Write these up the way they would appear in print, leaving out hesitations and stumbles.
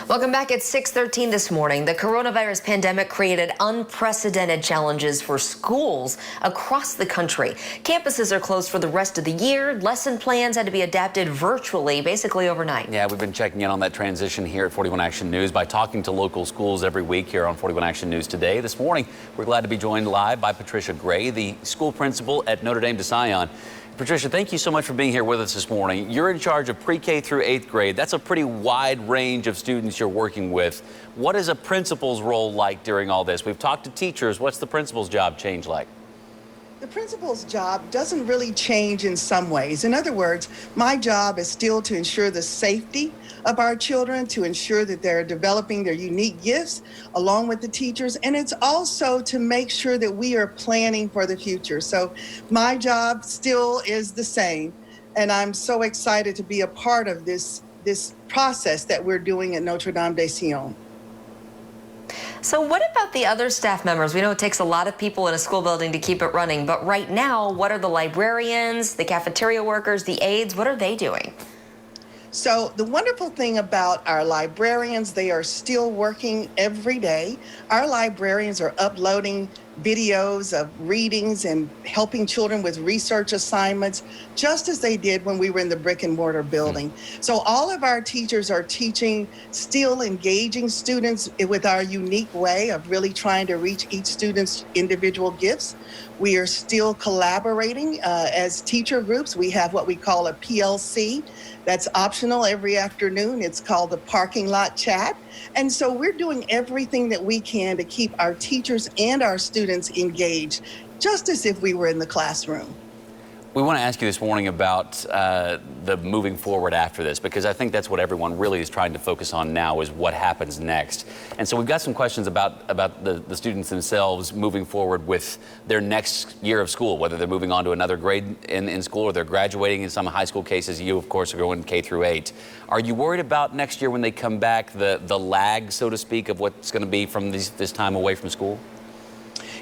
Welcome back at 6:13 this morning. The coronavirus pandemic created unprecedented challenges for schools across the country. Campuses are closed for the rest of the year. Lesson plans had to be adapted virtually, basically overnight. Yeah, we've been checking in on that transition here at 41 Action News by talking to local schools every week here on 41 Action News Today. This morning, we're glad to be joined live by Patricia Gray, the school principal at Notre Dame de Sion. Patricia, thank you so much for being here with us this morning. You're in charge of pre-K through 8th grade. That's a pretty wide range of students you're working with. What is a principal's role like during all this? We've talked to teachers. What's the principal's job change like? The principal's job doesn't really change in some ways. In other words, my job is still to ensure the safety of our children, to ensure that they're developing their unique gifts along with the teachers, and it's also to make sure that we are planning for the future. So my job still is the same, and I'm so excited to be a part of this process that we're doing at Notre Dame de Sion. So what about the other staff members? We know it takes a lot of people in a school building to keep it running, but right now, what are the librarians, the cafeteria workers, the aides, what are they doing? So the wonderful thing about our librarians, they are still working every day. Our librarians are uploading videos of readings and helping children with research assignments, just as they did when we were in the brick and mortar building. So all of our teachers are teaching, still engaging students with our unique way of really trying to reach each student's individual gifts. We are still collaborating as teacher groups. We have what we call a PLC that's optional every afternoon. It's called the parking lot chat. And so we're doing everything that we can to keep our teachers and our students engaged, just as if we were in the classroom. We want to ask you this morning about the moving forward after this, because I think that's what everyone really is trying to focus on now, is what happens next. And so we've got some questions about the students themselves moving forward with their next year of school, whether they're moving on to another grade in school or they're graduating. In some high school cases, you, of course, are going K through 8. Are you worried about next year when they come back, the lag, so to speak, of what's going to be from this time away from school?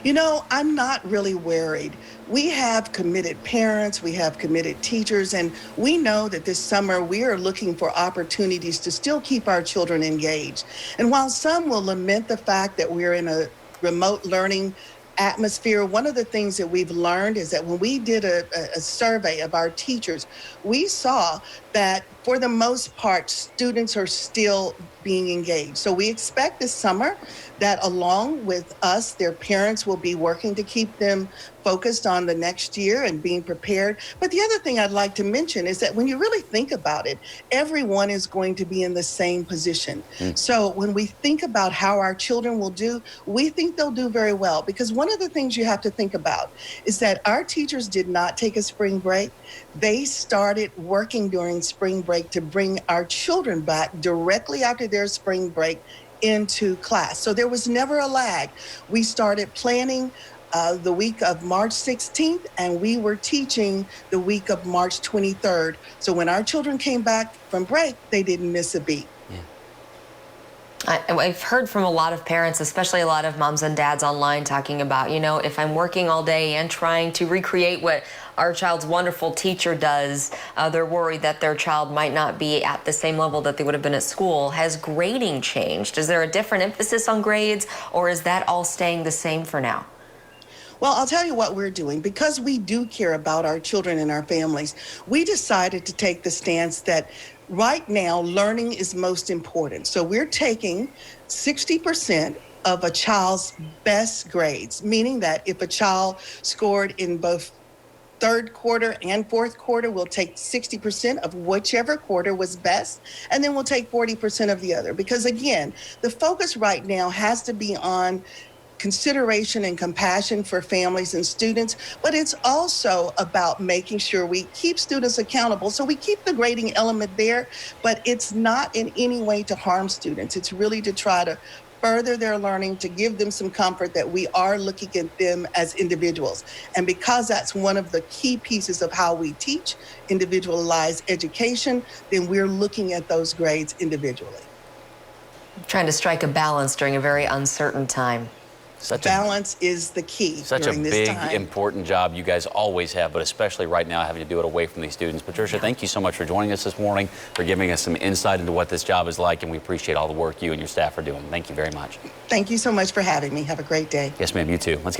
You know, I'm not really worried. We have committed parents, we have committed teachers, and we know that this summer we are looking for opportunities to still keep our children engaged. And while some will lament the fact that we're in a remote learning atmosphere, one of the things that we've learned is that when we did a survey of our teachers, we saw that for the most part, students are still being engaged. So we expect this summer that along with us, their parents will be working to keep them focused on the next year and being prepared. But the other thing I'd like to mention is that when you really think about it, everyone is going to be in the same position. So when we think about how our children will do, we think they'll do very well. Because one of the things you have to think about is that our teachers did not take a spring break. They started working during spring break to bring our children back directly after their spring break into class. So there was never a lag. We started planning the week of March 16th, and we were teaching the week of March 23rd. So when our children came back from break, they didn't miss a beat. I've heard from a lot of parents, especially a lot of moms and dads online, talking about, you know, if I'm working all day and trying to recreate what our child's wonderful teacher does, they're worried that their child might not be at the same level that they would have been at school. Has grading changed? Is there a different emphasis on grades, or is that all staying the same for now? Well, I'll tell you what we're doing. Because we do care about our children and our families, we decided to take the stance that right now, learning is most important. So we're taking 60% of a child's best grades, meaning that if a child scored in both third quarter and fourth quarter, we'll take 60% of whichever quarter was best, and then we'll take 40% of the other. Because again, the focus right now has to be on consideration and compassion for families and students, but it's also about making sure we keep students accountable. So we keep the grading element there, but it's not in any way to harm students. It's really to try to further their learning, to give them some comfort that we are looking at them as individuals. And because that's one of the key pieces of how we teach individualized education, then we're looking at those grades individually. Trying to strike a balance during a very uncertain time. balance is the key Such a during this big, time. important job you guys always have, but especially right now having to do it away from these students. Patricia, thank you so much for joining us this morning, for giving us some insight into what this job is like, and we appreciate all the work you and your staff are doing. Thank you very much. Thank you so much for having me. Have a great day. Yes, ma'am, you too. Let's get